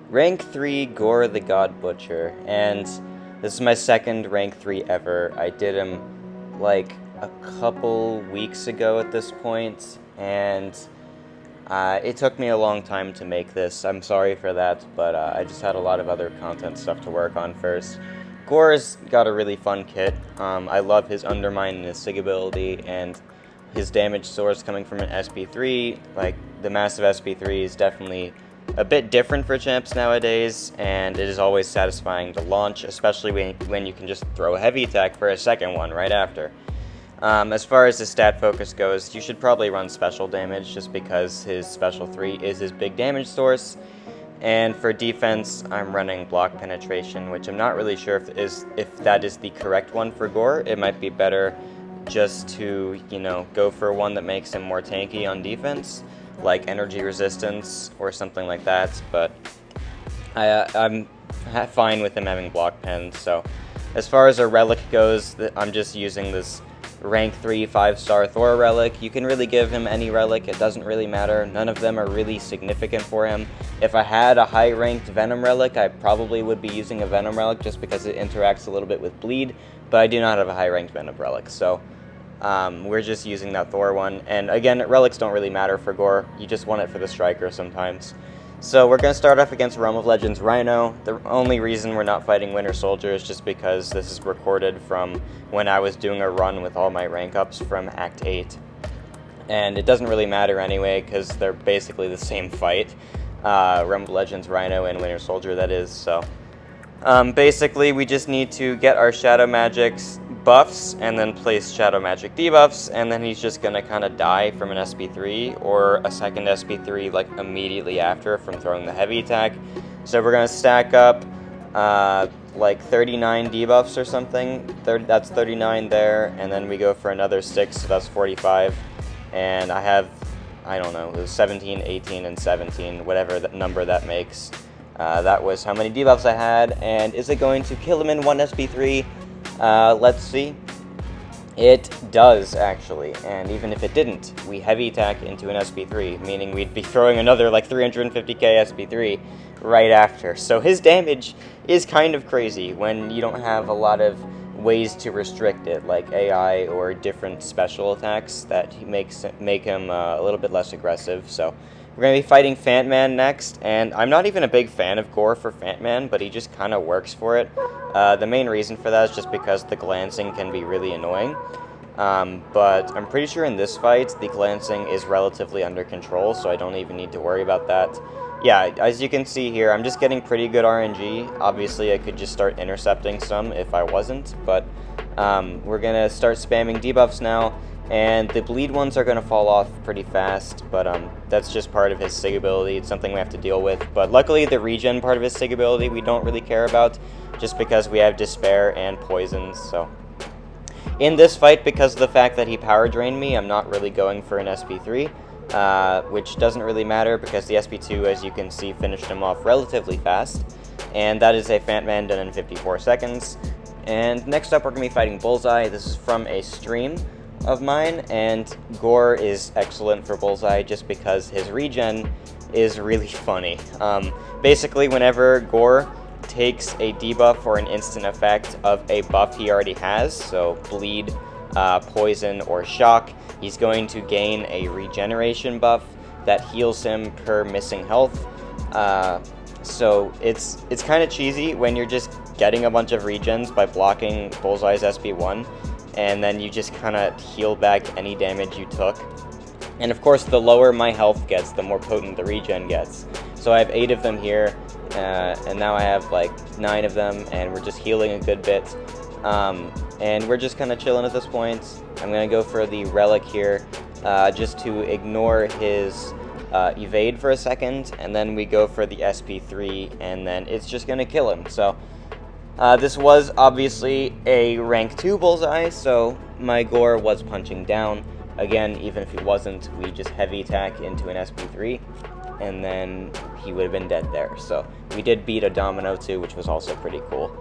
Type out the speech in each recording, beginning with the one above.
Rank 3 Gorr the God Butcher, and this is my second rank 3 ever. I did him like a couple weeks ago at this point, and it took me a long time to make this. I'm sorry for that, but I just had a lot of other content stuff to work on first. Gorr's got a really fun kit. I love his Undermine and his Sig ability, and his damage source coming from an SP3. Like, the massive SP3 is definitely a bit different for champs nowadays, and it is always satisfying to launch, especially when you can just throw a heavy attack for a second one right after. As far as his stat focus goes, you should probably run special damage just because his special 3 is his big damage source. And for defense, I'm running block penetration, which I'm not really sure if that is the correct one for Gorr. It might be better just to, go for one that makes him more tanky on defense, like energy resistance or something like that, but I'm fine with him having block pen. So as far as a relic goes, I'm just using this rank 3 5-star Thor relic. You can really give him any relic, it doesn't really matter. None of them are really significant for him. If I had a high ranked Venom relic, I probably would be using a Venom relic just because it interacts a little bit with bleed, but I do not have a high ranked Venom relic, so we're just using that Thor one. And again, relics don't really matter for Gorr, you just want it for the striker sometimes. So we're going to start off against Realm of Legends Rhino. The only reason we're not fighting Winter Soldier is just because this is recorded from when I was doing a run with all my rank ups from Act 8. And it doesn't really matter anyway, because they're basically the same fight. Realm of Legends Rhino and Winter Soldier, that is. So basically, we just need to get our Shadow Magics buffs and then place Shadow Magic debuffs, and then he's just gonna kind of die from an SP3 or a second SP3 like immediately after from throwing the heavy attack. So we're gonna stack up like 39 debuffs or something. That's 39 there, and then we go for another 6, so that's 45. And I have, I don't know, it was 17, 18, and 17, whatever that number that makes. That was how many debuffs I had, and is it going to kill him in one SP3? Let's see. It does, actually, and even if it didn't, we heavy attack into an SP3, meaning we'd be throwing another like 350k SP3 right after. So his damage is kind of crazy when you don't have a lot of ways to restrict it, like AI or different special attacks that make him a little bit less aggressive. So we're going to be fighting Fantman next, and I'm not even a big fan of Gorr for Fantman, but he just kind of works for it. The main reason for that is just because the glancing can be really annoying, but I'm pretty sure in this fight the glancing is relatively under control, so I don't even need to worry about that. Yeah, as you can see here, I'm just getting pretty good RNG. Obviously, I could just start intercepting some if I wasn't, but we're going to start spamming debuffs now. And the bleed ones are going to fall off pretty fast, but that's just part of his Sig ability. It's something we have to deal with. But luckily, the regen part of his Sig ability we don't really care about, just because we have Despair and Poisons. So in this fight, because of the fact that he power drained me, I'm not really going for an SP3, which doesn't really matter because the SP2, as you can see, finished him off relatively fast. And that is a Fantman done in 54 seconds. And next up, we're going to be fighting Bullseye. This is from a stream of mine, and Gorr is excellent for Bullseye just because his regen is really funny. Basically, whenever Gorr takes a debuff or an instant effect of a buff he already has, so bleed, poison, or shock, he's going to gain a regeneration buff that heals him per missing health. So it's kind of cheesy when you're just getting a bunch of regens by blocking Bullseye's SP1, and then you just kind of heal back any damage you took. And of course, the lower my health gets, the more potent the regen gets. So I have 8 of them here, and now I have like 9 of them, and we're just healing a good bit. And we're just kind of chilling at this point. I'm going to go for the relic here, just to ignore his evade for a second, and then we go for the SP3, and then it's just going to kill him. So this was obviously a rank 2 Bullseye, so my Gorr was punching down. Again, even if he wasn't, we just heavy attack into an SP3, and then he would have been dead there. So we did beat a Domino too, which was also pretty cool.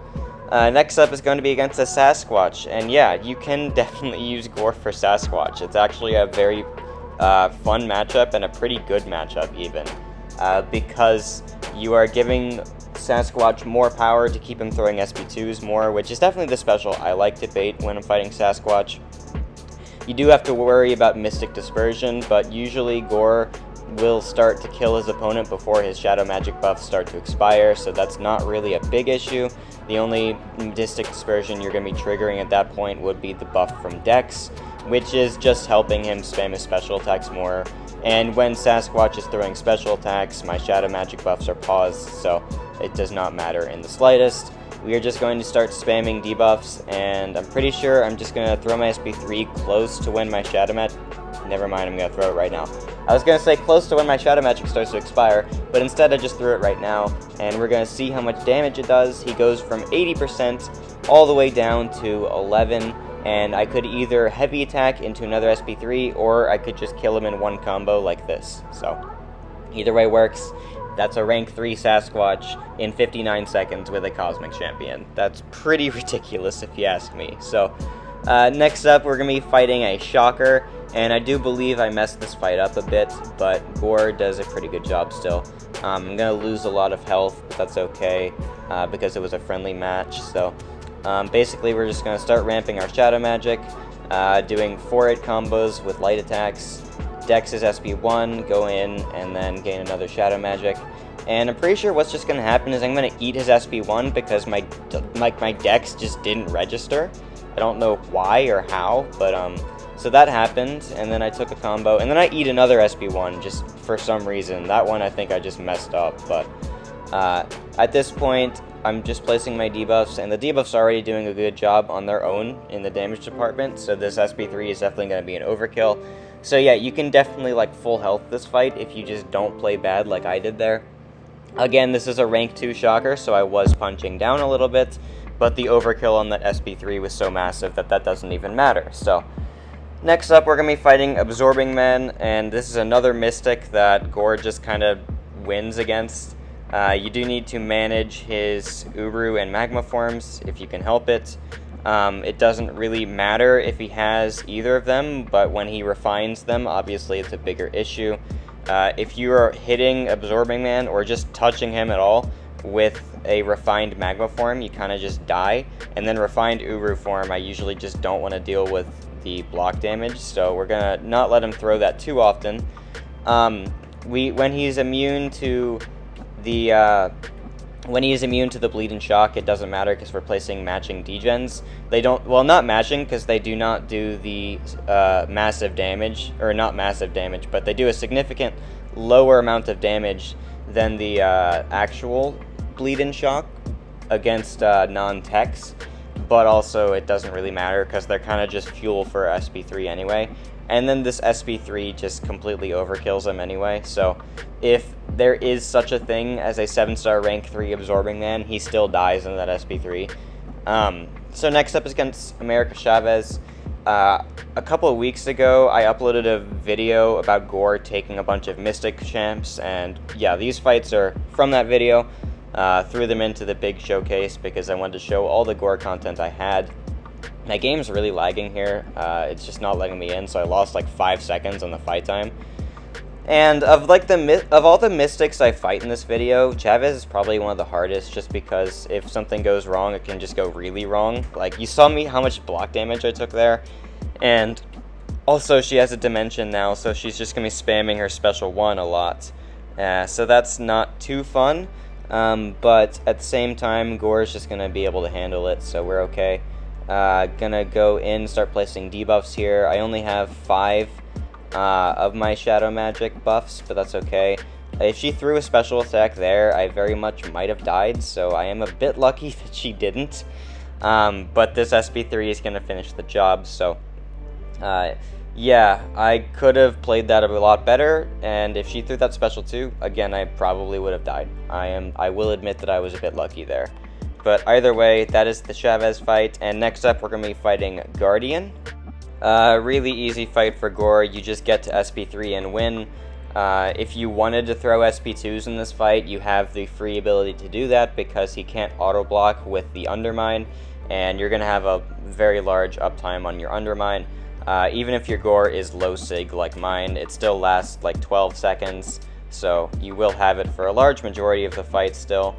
Next up is going to be against a Sasquatch, and yeah, you can definitely use Gorr for Sasquatch. It's actually a very fun matchup and a pretty good matchup even. because you are giving Sasquatch more power to keep him throwing SP2s more, which is definitely the special I like to bait when I'm fighting Sasquatch. You do have to worry about Mystic Dispersion, but usually Gorr will start to kill his opponent before his Shadow Magic buffs start to expire, so that's not really a big issue. The only Mystic Dispersion you're going to be triggering at that point would be the buff from Dex, which is just helping him spam his special attacks more. And when Sasquatch is throwing special attacks, my Shadow Magic buffs are paused, so it does not matter in the slightest. We are just going to start spamming debuffs, and I'm pretty sure I'm just going to throw my SP3 close to when my Shadow Magic... Never mind, I'm going to throw it right now. I was going to say close to when my Shadow Magic starts to expire, but instead I just threw it right now, and we're going to see how much damage it does. He goes from 80% all the way down to 11, and I could either heavy attack into another SP3, or I could just kill him in one combo like this. So, either way works. That's a rank 3 Sasquatch in 59 seconds with a Cosmic Champion. That's pretty ridiculous if you ask me. So, next up we're going to be fighting a Shocker, and I do believe I messed this fight up a bit, but Gorr does a pretty good job still. I'm going to lose a lot of health, but that's okay, because it was a friendly match. So, basically we're just going to start ramping our Shadow Magic, doing 4-hit combos with light attacks. Dex is SP1, go in, and then gain another Shadow Magic. And I'm pretty sure what's just going to happen is I'm going to eat his SP1 because my Dex just didn't register. I don't know why or how, but so that happened, and then I took a combo, and then I eat another SP1 just for some reason. That one I think I just messed up, but at this point I'm just placing my debuffs, and the debuffs are already doing a good job on their own in the damage department, so this SP3 is definitely going to be an overkill. So yeah, you can definitely like full health this fight if you just don't play bad like I did there. Again, this is a rank 2 Shocker, so I was punching down a little bit, but the overkill on that SP3 was so massive that that doesn't even matter. So next up we're going to be fighting Absorbing Man, and this is another Mystic that Gorr just kind of wins against. You do need to manage his Uru and Magma forms if you can help it. It doesn't really matter if he has either of them, but when he refines them, obviously it's a bigger issue. If you are hitting Absorbing Man or just touching him at all with a refined Magma form, you kind of just die. And then refined Uru form, I usually just don't want to deal with the block damage, so we're going to not let him throw that too often. When he's immune to the... When he is immune to the Bleed and Shock, it doesn't matter because we're placing matching degens. They don't, well, not matching because they do not do the massive damage, or not massive damage, but they do a significant lower amount of damage than the actual Bleed and Shock against non-techs, but also it doesn't really matter because they're kind of just fuel for SP3 anyway. And then this SP3 just completely overkills him anyway, so if there is such a thing as a 7-star rank 3 Absorbing Man, he still dies in that SP3. So next up is against America Chavez. A couple of weeks ago, I uploaded a video about Gorr taking a bunch of Mystic champs, and yeah, these fights are from that video. Threw them into the big showcase because I wanted to show all the Gorr content I had. My game's really lagging here, it's just not letting me in, so I lost like 5 seconds on the fight time. And of all the Mystics I fight in this video, Chavez is probably one of the hardest, just because if something goes wrong, it can just go really wrong. Like, you saw me how much block damage I took there, and also she has a Dimension now, so she's just going to be spamming her Special 1 a lot. So that's not too fun, but at the same time, Gorr is just going to be able to handle it, so we're okay. Gonna go in, start placing debuffs here. I only have 5 of my Shadow Magic buffs, but that's okay. If she threw a special attack there, I very much might have died, so I am a bit lucky that she didn't. But this SP3 is gonna finish the job, so yeah, I could have played that a lot better, and if she threw that special too, again, I probably would have died. I will admit that I was a bit lucky there. But either way, that is the Chavez fight, and next up we're going to be fighting Guardian. Really easy fight for Gorr, you just get to SP3 and win. If you wanted to throw SP2s in this fight, you have the free ability to do that because he can't auto-block with the Undermine, and you're going to have a very large uptime on your Undermine. Even if your Gorr is low sig like mine, it still lasts like 12 seconds. so you will have it for a large majority of the fight still.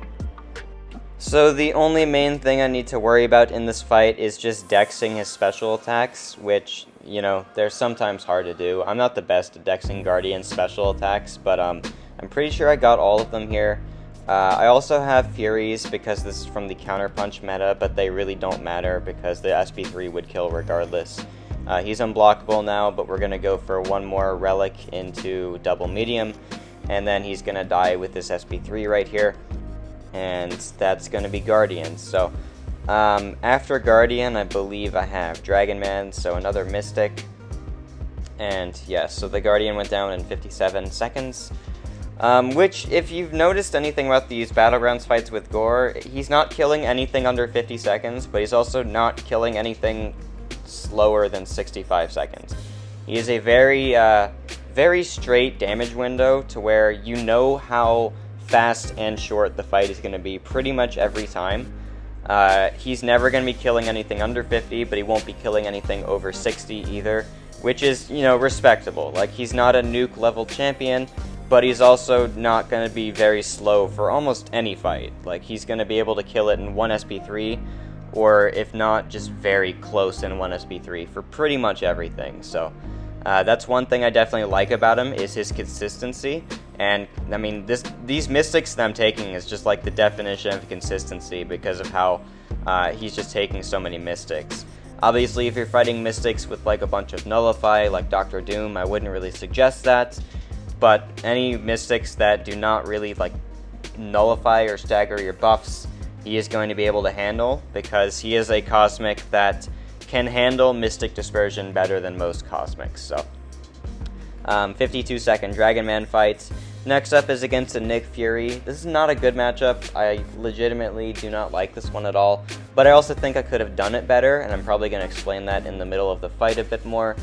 So the only main thing I need to worry about in this fight is just dexing his special attacks, which, you know, they're sometimes hard to do. I'm not the best at dexing Guardian's special attacks, but I'm pretty sure I got all of them here. I also have Furies because this is from the Counterpunch meta, but they really don't matter because the SP3 would kill regardless. He's unblockable now, but we're going to go for one more Relic into double medium, and then he's going to die with this SP3 right here. And that's going to be Guardian. So after Guardian, I believe I have Dragon Man, so another Mystic. And yeah, so the Guardian went down in 57 seconds. Which, if you've noticed anything about these Battlegrounds fights with Gorr, he's not killing anything under 50 seconds, but he's also not killing anything slower than 65 seconds. He is a very straight damage window to where you know how fast and short the fight is going to be pretty much every time. He's never going to be killing anything under 50, but he won't be killing anything over 60 either, which is, you know, respectable. Like, he's not a nuke level champion, but he's also not going to be very slow for almost any fight. Like, he's going to be able to kill it in 1 SP3, or if not, just very close in 1 SP3 for pretty much everything. So that's one thing I definitely like about him, is his consistency. And, I mean, these Mystics that I'm taking is just like the definition of consistency because of how he's just taking so many Mystics. Obviously, if you're fighting Mystics with like a bunch of Nullify, like Dr. Doom, I wouldn't really suggest that. But any Mystics that do not really like nullify or stagger your buffs, he is going to be able to handle, because he is a Cosmic that can handle Mystic Dispersion better than most Cosmics. So 52-second Dragon Man fight. Next up is against a Nick Fury. This is not a good matchup. I legitimately do not like this one at all, but I also think I could have done it better, and I'm probably going to explain that in the middle of the fight a bit more.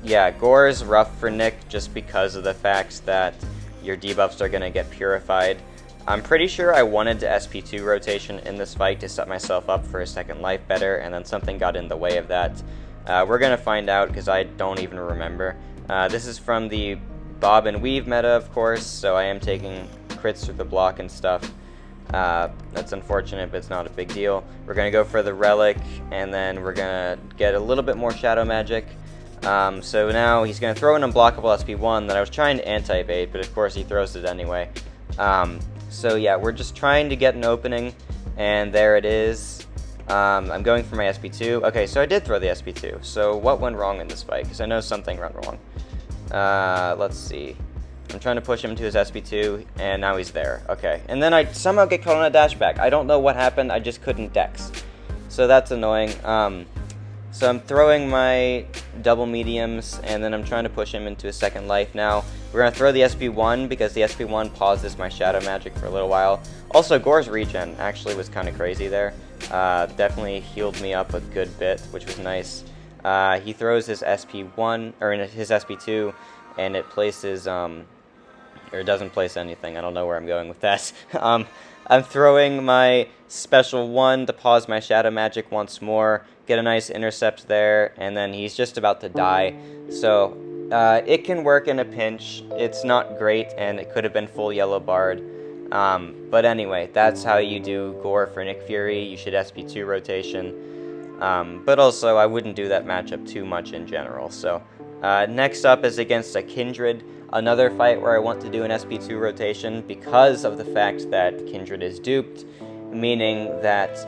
Yeah, Gorr is rough for Nick just because of the fact that your debuffs are going to get purified. I'm pretty sure I wanted to SP2 rotation in this fight to set myself up for a second life better, and then something got in the way of that. We're going to find out because I don't even remember. This is from the Bob and Weave meta, of course, so I am taking crits through the block and stuff. That's unfortunate, but it's not a big deal. We're going to go for the Relic, and then we're going to get a little bit more Shadow Magic. So now he's going to throw an unblockable SP1 that I was trying to anti-bait, but of course he throws it anyway. So yeah, we're just trying to get an opening, and there it is. I'm going for my SP2. Okay, so I did throw the SP2. So what went wrong in this fight? Because I know something went wrong. Let's see. I'm trying to push him to his SP2, and now he's there. Okay, and then I somehow get caught on a dash back. I don't know what happened, I just couldn't dex. So that's annoying. So I'm throwing my double mediums, and then I'm trying to push him into a second life now. We're going to throw the SP1, because the SP1 pauses my Shadow Magic for a little while. Also, Gorr's regen actually was kind of crazy there. Definitely healed me up a good bit, which was nice. He throws his SP1, or his SP2, and it places, or it doesn't place anything. I don't know where I'm going with that. I'm throwing my special 1 to pause my Shadow Magic once more, get a nice intercept there, and then he's just about to die. So it can work in a pinch. It's not great, and it could have been full yellow bard. But anyway, that's how you do Gorr for Nick Fury. You should SP2 rotation. But also, I wouldn't do that matchup too much in general. So next up is against a Kindred. Another fight where I want to do an SP2 rotation because of the fact that Kindred is duped, meaning that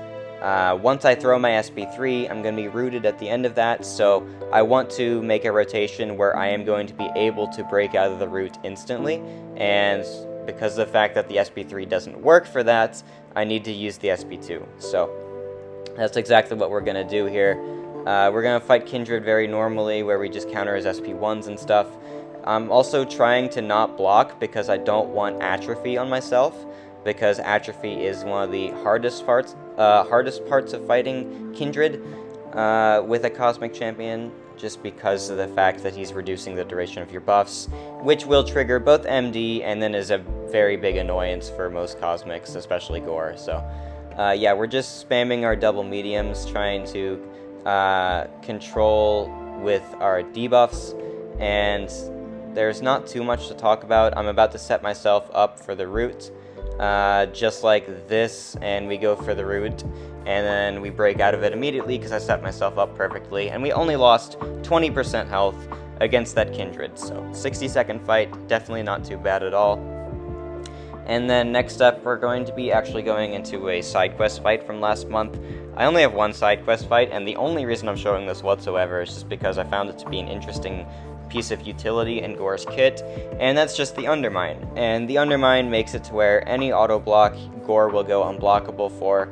once I throw my SP3, I'm going to be rooted at the end of that, so I want to make a rotation where I am going to be able to break out of the root instantly, and because of the fact that the SP3 doesn't work for that, I need to use the SP2. So that's exactly what we're going to do here. We're going to fight Kindred very normally, where we just counter his SP1s and stuff. I'm also trying to not block because I don't want atrophy on myself, because atrophy is one of the hardest parts of fighting Kindred with a Cosmic Champion, just because of the fact that he's reducing the duration of your buffs, which will trigger both MD and then is a very big annoyance for most Cosmics, especially Gorr. So yeah, we're just spamming our double mediums, trying to control with our debuffs, and there's not too much to talk about. I'm about to set myself up for the root, just like this, and we go for the root, and then we break out of it immediately because I set myself up perfectly, and we only lost 20% health against that Kindred, so 60-second fight, definitely not too bad at all. And then next up, we're going to be actually going into a side quest fight from last month. I only have one side quest fight, and the only reason I'm showing this whatsoever is just because I found it to be an interesting piece of utility in Gorr's kit, and that's just the Undermine. And the Undermine makes it to where any auto block Gorr will go unblockable for.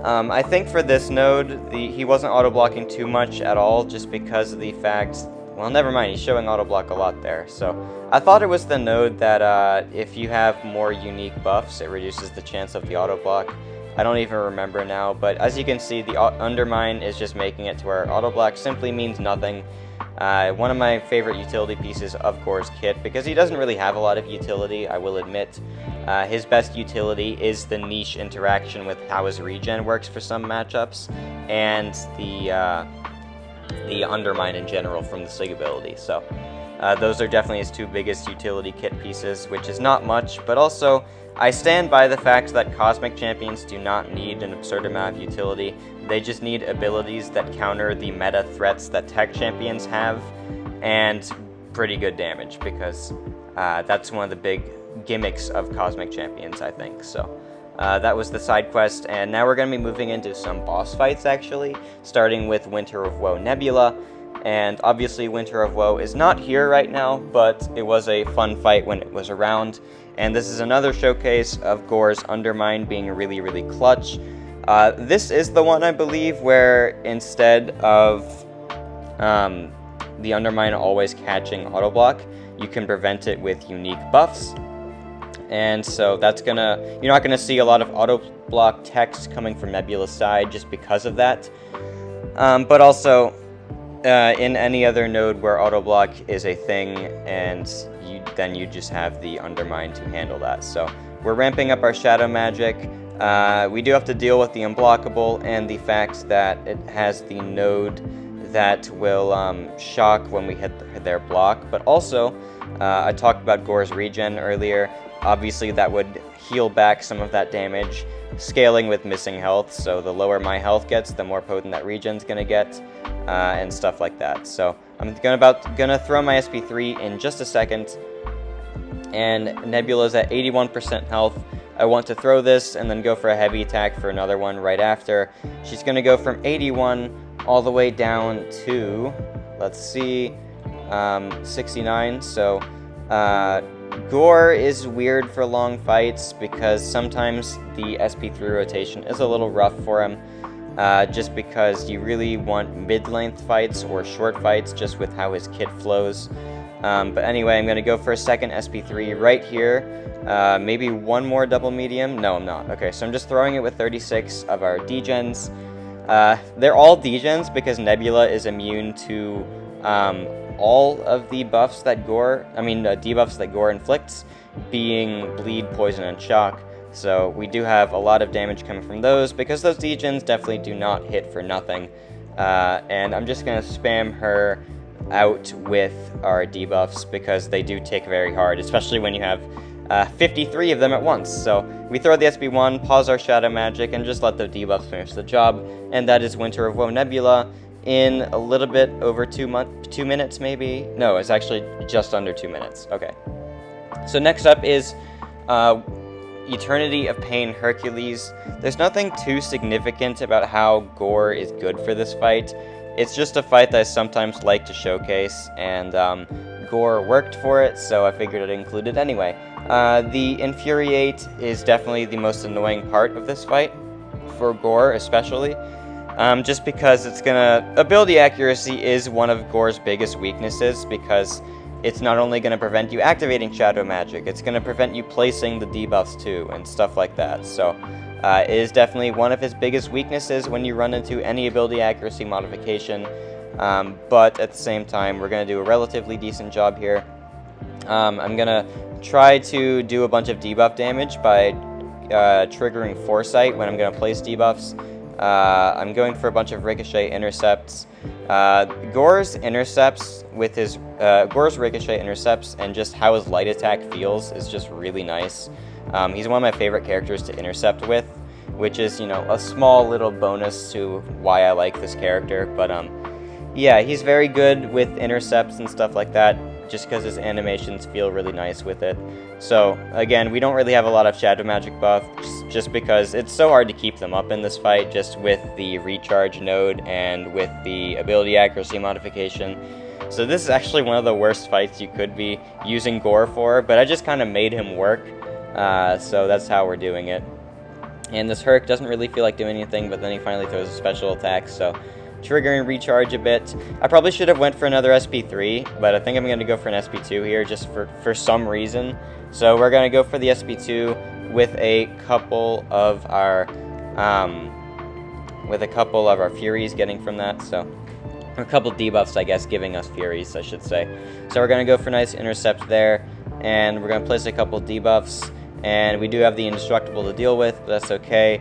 I think for this node, he wasn't auto blocking too much at all, just because of the fact. Well, never mind, he's showing auto block a lot there. So I thought it was the node that if you have more unique buffs, it reduces the chance of the auto block. I don't even remember now, but as you can see, the Undermine is just making it to where auto block simply means nothing. One of my favorite utility pieces of Gorr's kit, because he doesn't really have a lot of utility, I will admit. His best utility is the niche interaction with how his regen works for some matchups, and the Undermine in general from the Sig ability. So those are definitely his two biggest utility kit pieces, which is not much, but also I stand by the fact that Cosmic Champions do not need an absurd amount of utility. They just need abilities that counter the meta threats that Tech Champions have, and pretty good damage, because that's one of the big gimmicks of Cosmic Champions, I think. So that was the side quest, and now we're going to be moving into some boss fights, actually, starting with Winter of Woe Nebula. And obviously Winter of Woe is not here right now, but it was a fun fight when it was around. And this is another showcase of Gorr's Undermine being really, really clutch. This is the one, I believe, where instead of the Undermine always catching auto block, you can prevent it with unique buffs. And so that's you're not gonna see a lot of auto block text coming from Nebula's side just because of that. But also, in any other node where auto block is a thing, and then you just have the Undermine to handle that. So we're ramping up our Shadow Magic. We do have to deal with the Unblockable and the fact that it has the node that will shock when we hit their block. But also, I talked about Gorr's regen earlier. Obviously, that would heal back some of that damage, scaling with missing health. So the lower my health gets, the more potent that regen's gonna get, and stuff like that. So I'm gonna throw my SP3 in just a second, and Nebula's at 81% health. I want to throw this and then go for a heavy attack for another one right after. She's gonna go from 81 all the way down to, let's see, 69. So Gorr is weird for long fights because sometimes the SP3 rotation is a little rough for him, just because you really want mid-length fights or short fights just with how his kit flows. But anyway, I'm going to go for a second SP3 right here. Maybe one more double medium. No, I'm not. Okay, so I'm just throwing it with 36 of our degens. They're all degens because Nebula is immune to all of the buffs that debuffs that Gorr inflicts, being bleed, poison, and shock. So we do have a lot of damage coming from those, because those degens definitely do not hit for nothing. And I'm just going to spam her out with our debuffs, because they do tick very hard, especially when you have 53 of them at once. So we throw the SB1, pause our Shadow Magic, and just let the debuffs finish the job. And that is Winter of Woe Nebula in a little bit over 2 minutes, maybe? No, it's actually just under 2 minutes. Okay. So next up is Eternity of Pain Hercules. There's nothing too significant about how Gorr is good for this fight. It's just a fight that I sometimes like to showcase, and Gorr worked for it, so I figured I'd include it anyway. The Infuriate is definitely the most annoying part of this fight, for Gorr especially, just because ability accuracy is one of Gorr's biggest weaknesses, because it's not only going to prevent you activating Shadow Magic, it's going to prevent you placing the debuffs too, and stuff like that. So it is definitely one of his biggest weaknesses when you run into any ability accuracy modification, but at the same time, we're going to do a relatively decent job here. I'm going to try to do a bunch of debuff damage by triggering Foresight when I'm going to place debuffs. I'm going for a bunch of Ricochet intercepts, Gorr's intercepts with his Gorr's ricochet intercepts and just how his light attack feels is just really nice. He's one of my favorite characters to intercept with, which is, you know, a small little bonus to why I like this character. But yeah, he's very good with intercepts and stuff like that, just because his animations feel really nice with it. So again, we don't really have a lot of shadow magic buff, just because it's so hard to keep them up in this fight, just with the recharge node and with the ability accuracy modification. So this is actually one of the worst fights you could be using Gorr for, but I just kind of made him work, so that's how we're doing it. And this Herc doesn't really feel like doing anything, but then he finally throws a special attack, so triggering recharge a bit. I probably should have went for another SP3, but I think I'm going to go for an SP2 here just for some reason. So we're going to go for the SP2 with a couple of our Furies getting from that. So a couple debuffs, I guess, giving us Furies, I should say. So we're going to go for nice intercept there, and we're going to place a couple debuffs. And we do have the indestructible to deal with, but that's okay.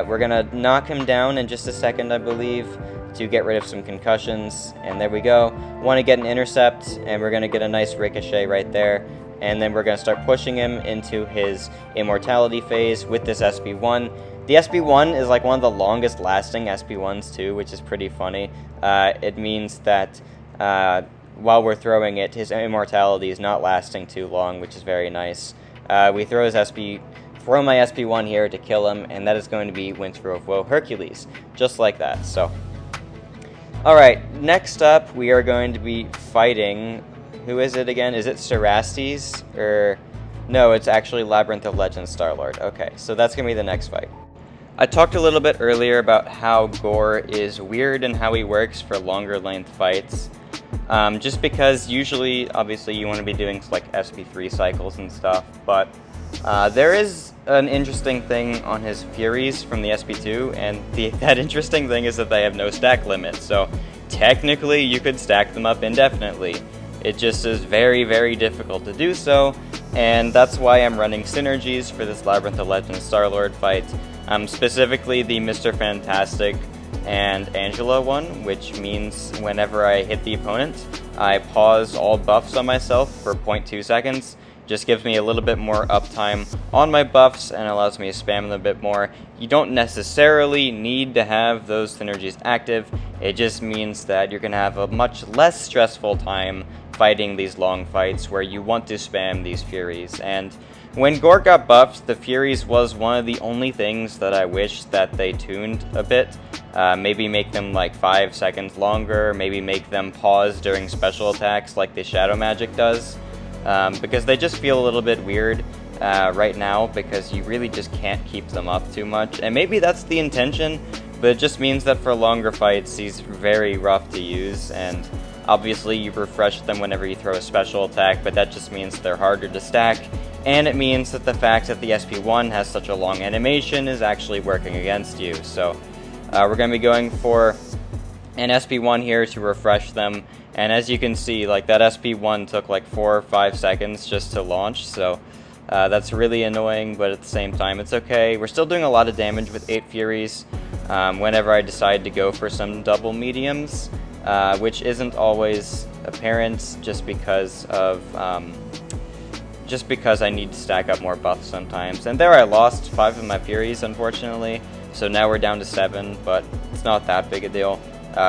We're gonna knock him down in just a second, I believe, to get rid of some concussions. And there we go. Want to get an intercept, and we're gonna get a nice ricochet right there. And then we're gonna start pushing him into his immortality phase with this SP1. The SP1 is like one of the longest lasting SP1s too, which is pretty funny. It means that while we're throwing it, his immortality is not lasting too long, which is very nice. We throw my SP1 here to kill him, and that is going to be Winter of Woe Hercules, just like that. So, alright, next up we are going to be fighting, who is it again? Is it Cerastes? Or, no, it's actually Labyrinth of Legends Star-Lord. Okay, so that's going to be the next fight. I talked a little bit earlier about how Gorr is weird and how he works for longer length fights. Just because usually, obviously, you want to be doing like SP3 cycles and stuff, but there is an interesting thing on his Furies from the SP2, and that interesting thing is that they have no stack limit, so technically you could stack them up indefinitely. It just is very, very difficult to do so, and that's why I'm running synergies for this Labyrinth of Legends Star-Lord fight, specifically the Mr. Fantastic and Angela one, which means whenever I hit the opponent, I pause all buffs on myself for 0.2 seconds. Just gives me a little bit more uptime on my buffs and allows me to spam them a bit more. You don't necessarily need to have those synergies active. It just means that you're going to have a much less stressful time fighting these long fights where you want to spam these Furies. And when Gorr got buffed, the Furies was one of the only things that I wish that they tuned a bit. Maybe make them like 5 seconds longer, maybe make them pause during special attacks like the Shadow Magic does. Because they just feel a little bit weird right now, because you really just can't keep them up too much. And maybe that's the intention, but it just means that for longer fights, he's very rough to use, and obviously you refresh them whenever you throw a special attack, but that just means they're harder to stack, and it means that the fact that the SP1 has such a long animation is actually working against you. So we're going to be going for an SP1 here to refresh them. And as you can see, like that SP1 took like 4 or 5 seconds just to launch, so that's really annoying, but at the same time it's okay. We're still doing a lot of damage with 8 Furies whenever I decide to go for some double mediums, which isn't always apparent just because I need to stack up more buffs sometimes. And there I lost 5 of my Furies, unfortunately, so now we're down to 7, but it's not that big a deal.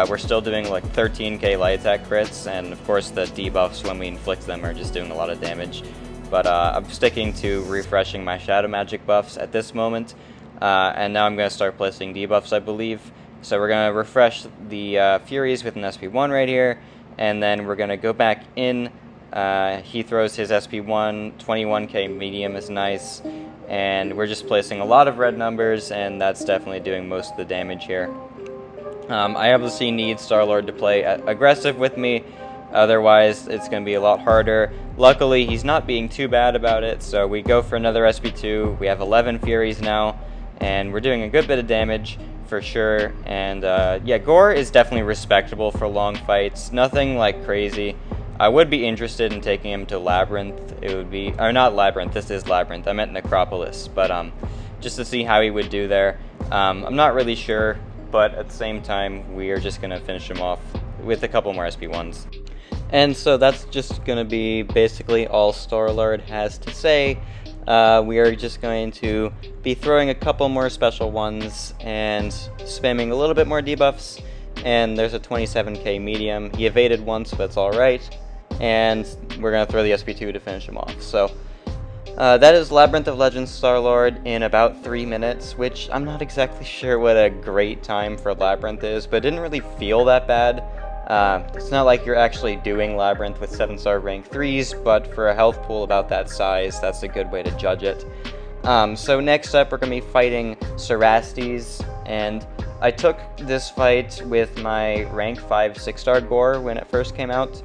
We're still doing like 13k light attack crits, and of course the debuffs when we inflict them are just doing a lot of damage. But I'm sticking to refreshing my Shadow Magic buffs at this moment, and now I'm going to start placing debuffs, I believe. So we're going to refresh the Furies with an SP1 right here, and then we're going to go back in. He throws his SP1, 21k medium is nice, and we're just placing a lot of red numbers, and that's definitely doing most of the damage here. I obviously need Star-Lord to play aggressive with me, otherwise it's going to be a lot harder. Luckily, he's not being too bad about it, so we go for another SP2. We have 11 Furies now, and we're doing a good bit of damage for sure. And yeah, Gorr is definitely respectable for long fights, nothing like crazy. I would be interested in taking him to Labyrinth. It would be, or not Labyrinth, this is Labyrinth, I meant Necropolis, but just to see how he would do there. I'm not really sure but at the same time, we are just going to finish him off with a couple more SP1s. And so that's just going to be basically all Star-Lord has to say. We are just going to be throwing a couple more special ones and spamming a little bit more debuffs. And there's a 27k medium. He evaded once, but it's alright. And we're going to throw the SP2 to finish him off. So that is Labyrinth of Legends Star-Lord in about 3 minutes, which I'm not exactly sure what a great time for Labyrinth is, but it didn't really feel that bad. It's not like you're actually doing Labyrinth with 7-star rank 3s, but for a health pool about that size, that's a good way to judge it. So next up, we're going to be fighting Cerastes, and I took this fight with my rank 5 6-star Gorr when it first came out,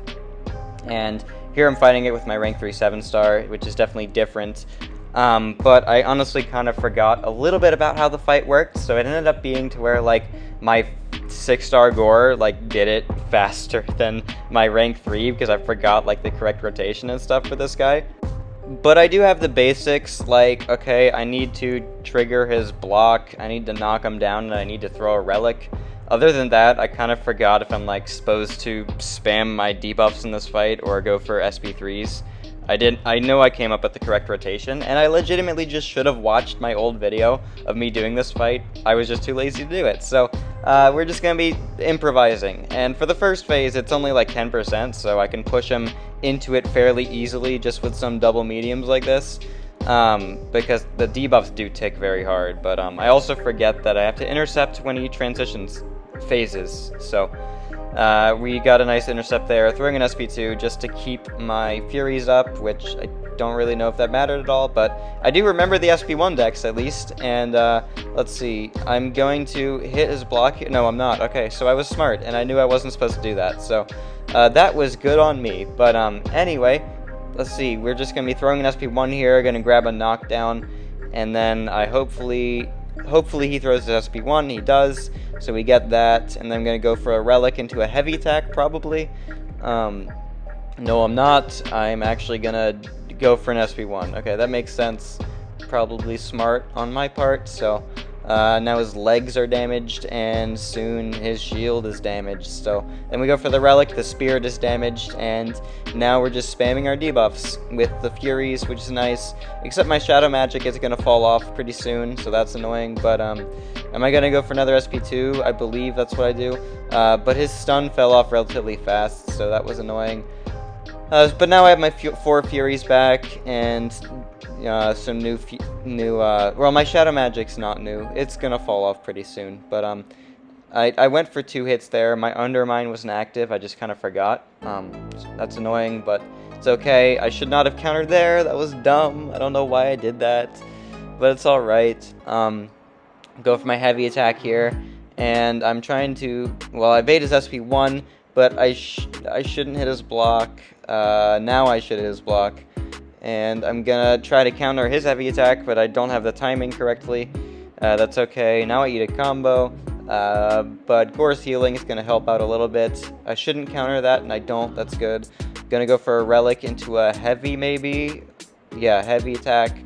and here I'm fighting it with my rank 3 7-star, which is definitely different. But I honestly kind of forgot a little bit about how the fight worked, so it ended up being to where, like, my 6-star Gorr, like, did it faster than my rank 3 because I forgot, like, the correct rotation and stuff for this guy. But I do have the basics, like, okay, I need to trigger his block, I need to knock him down, and I need to throw a relic. Other than that, I kind of forgot if I'm, like, supposed to spam my debuffs in this fight or go for SP3s. I know I came up with the correct rotation, and I legitimately just should have watched my old video of me doing this fight. I was just too lazy to do it. So we're just going to be improvising. And for the first phase, it's only like 10%, so I can push him into it fairly easily just with some double mediums like this. Because the debuffs do tick very hard. But I also forget that I have to intercept when he transitions phases. So we got a nice intercept there, throwing an SP2 just to keep my Furies up, which I don't really know if that mattered at all, but I do remember the SP1 decks at least, and let's see, I'm going to hit his block. No, I'm not. Okay, so I was smart, and I knew I wasn't supposed to do that, so that was good on me. But anyway, let's see, we're just going to be throwing an SP1 here, going to grab a knockdown, and then I hopefully he throws his SP1, he does, so we get that, and then I'm going to go for a relic into a heavy attack, probably. No, I'm not. I'm actually going to go for an SP1. Okay, that makes sense. Probably smart on my part, so now his legs are damaged, and soon his shield is damaged. So then we go for the relic, the spirit is damaged, and now we're just spamming our debuffs with the Furies, which is nice, except my Shadow Magic is going to fall off pretty soon, so that's annoying. But am I going to go for another SP2? I believe that's what I do, but his stun fell off relatively fast, so that was annoying. But now I have my 4 Furies back, and some well, my Shadow Magic's not new. It's gonna fall off pretty soon. But I went for 2 hits there. My Undermine wasn't active. I just kind of forgot. So that's annoying, but it's okay. I should not have countered there. That was dumb. I don't know why I did that, but it's all right. Go for my heavy attack here, and I'm trying to. Well, I evade his SP1, but I shouldn't hit his block. Now I should hit his block. And I'm gonna try to counter his heavy attack, but I don't have the timing correctly. That's okay. Now I eat a combo. But Gorr's healing is gonna help out a little bit. I shouldn't counter that, and I don't. That's good. Gonna go for a relic into a heavy, maybe. Yeah, heavy attack.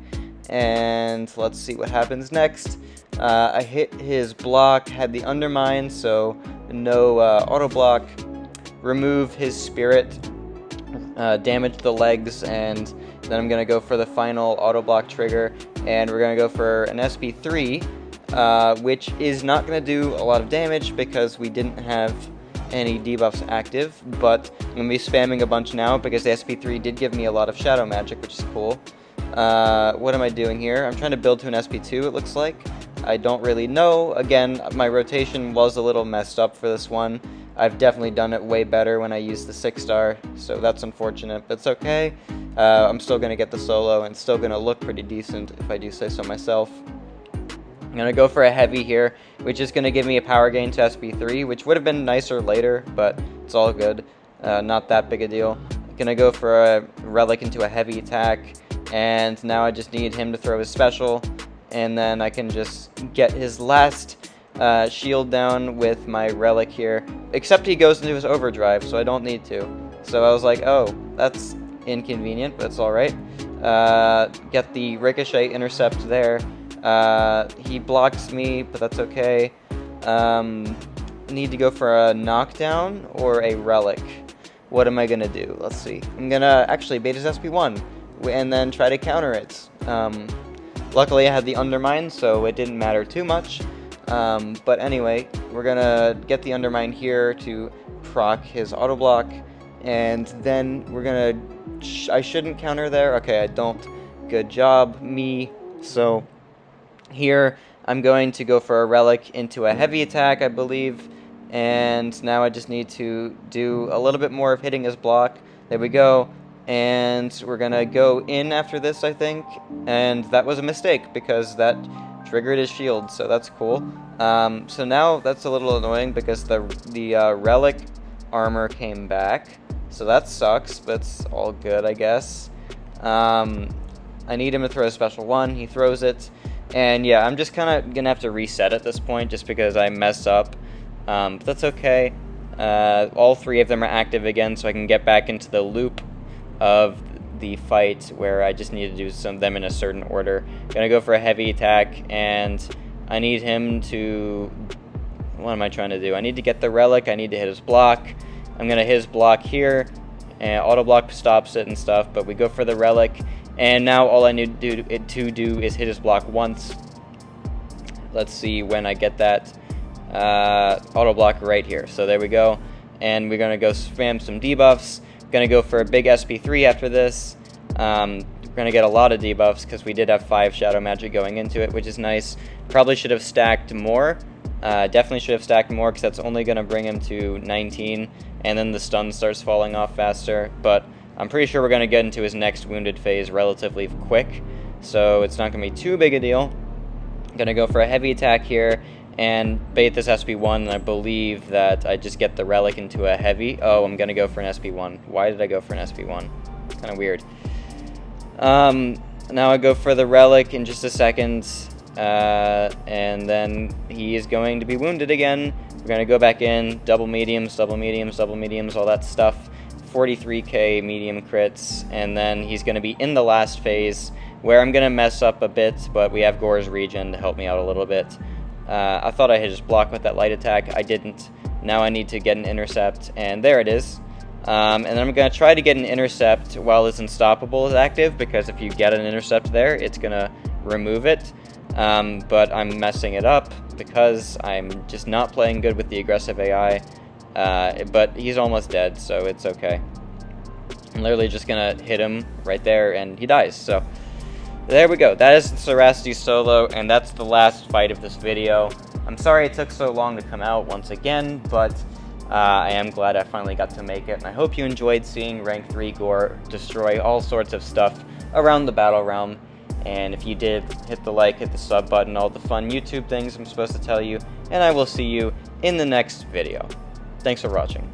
And let's see what happens next. I hit his block, had the Undermine, so no auto block. Remove his spirit. Damage the legs, and then I'm going to go for the final auto block trigger, and we're going to go for an SP3, which is not going to do a lot of damage because we didn't have any debuffs active, but I'm going to be spamming a bunch now because the SP3 did give me a lot of Shadow Magic, which is cool. What am I doing here? I'm trying to build to an SP2, it looks like. I don't really know. Again, my rotation was a little messed up for this one. I've definitely done it way better when I used the 6-star, so that's unfortunate, but it's okay. I'm still going to get the solo, and still going to look pretty decent, if I do say so myself. I'm going to go for a heavy here, which is going to give me a power gain to SP3, which would have been nicer later, but it's all good. Not that big a deal. I'm going to go for a relic into a heavy attack, and now I just need him to throw his special, and then I can just get his last shield down with my relic here, except he goes into his overdrive, so I don't need to. So I was like, oh, that's inconvenient, but it's alright. Get the ricochet intercept there. He blocks me, but that's okay. Need to go for a knockdown or a relic. What am I gonna do? Let's see. I'm gonna actually bait his SP1 and then try to counter it. Luckily I had the Undermine, so it didn't matter too much. But anyway, we're gonna get the Undermine here to proc his auto block, and then we're gonna. I shouldn't counter there. Okay, I don't. Good job, me. So here I'm going to go for a relic into a heavy attack, I believe. And now I just need to do a little bit more of hitting his block. There we go. And we're going to go in after this, I think. And that was a mistake because that triggered his shield, so that's cool. So now that's a little annoying because the relic armor came back. So that sucks, but it's all good, I guess. I need him to throw a special one. He throws it. And yeah, I'm just kind of going to have to reset at this point just because I messed up. But that's okay. All three of them are active again, so I can get back into the loop of the fight where I just need to do some of them in a certain order. Gonna go for a heavy attack, and I need him to... What am I trying to do? I need to get the relic. I need to hit his block. I'm gonna hit his block here, and auto block stops it and stuff, but we go for the relic, and now all I need to do is hit his block once. Let's see when I get that auto block right here. So there we go, and we're gonna go spam some debuffs. Gonna go for a big SP3 after this. We're gonna get a lot of debuffs because we did have 5 shadow magic going into it, which is nice. Probably should have stacked more. Definitely should have stacked more because that's only gonna bring him to 19, and then the stun starts falling off faster. But I'm pretty sure we're gonna get into his next wounded phase relatively quick, so it's not gonna be too big a deal. Gonna go for a heavy attack here and bait this SP1, and I believe that I just get the relic into a heavy. Oh, I'm gonna go for an SP1. Why did I go for an SP1? Kind of weird. Now I go for the relic in just a second, and then he is going to be wounded again. We're gonna go back in, double mediums, double mediums, double mediums, all that stuff. 43k medium crits, and then he's gonna be in the last phase where I'm gonna mess up a bit, but we have Gorr's regen to help me out a little bit. I thought I had just blocked with that light attack. I didn't. Now I need to get an intercept, and there it is. And then I'm going to try to get an intercept while his Unstoppable is active, because if you get an intercept there, it's going to remove it. But I'm messing it up because I'm just not playing good with the aggressive AI. But he's almost dead, so it's okay. I'm literally just going to hit him right there, and he dies. So there we go. That is the Cerastes solo, and that's the last fight of this video. I'm sorry it took so long to come out once again, but I am glad I finally got to make it, and I hope you enjoyed seeing Rank 3 Gorr destroy all sorts of stuff around the Battlerealm. And if you did, hit the like, hit the sub button, all the fun YouTube things I'm supposed to tell you, and I will see you in the next video. Thanks for watching.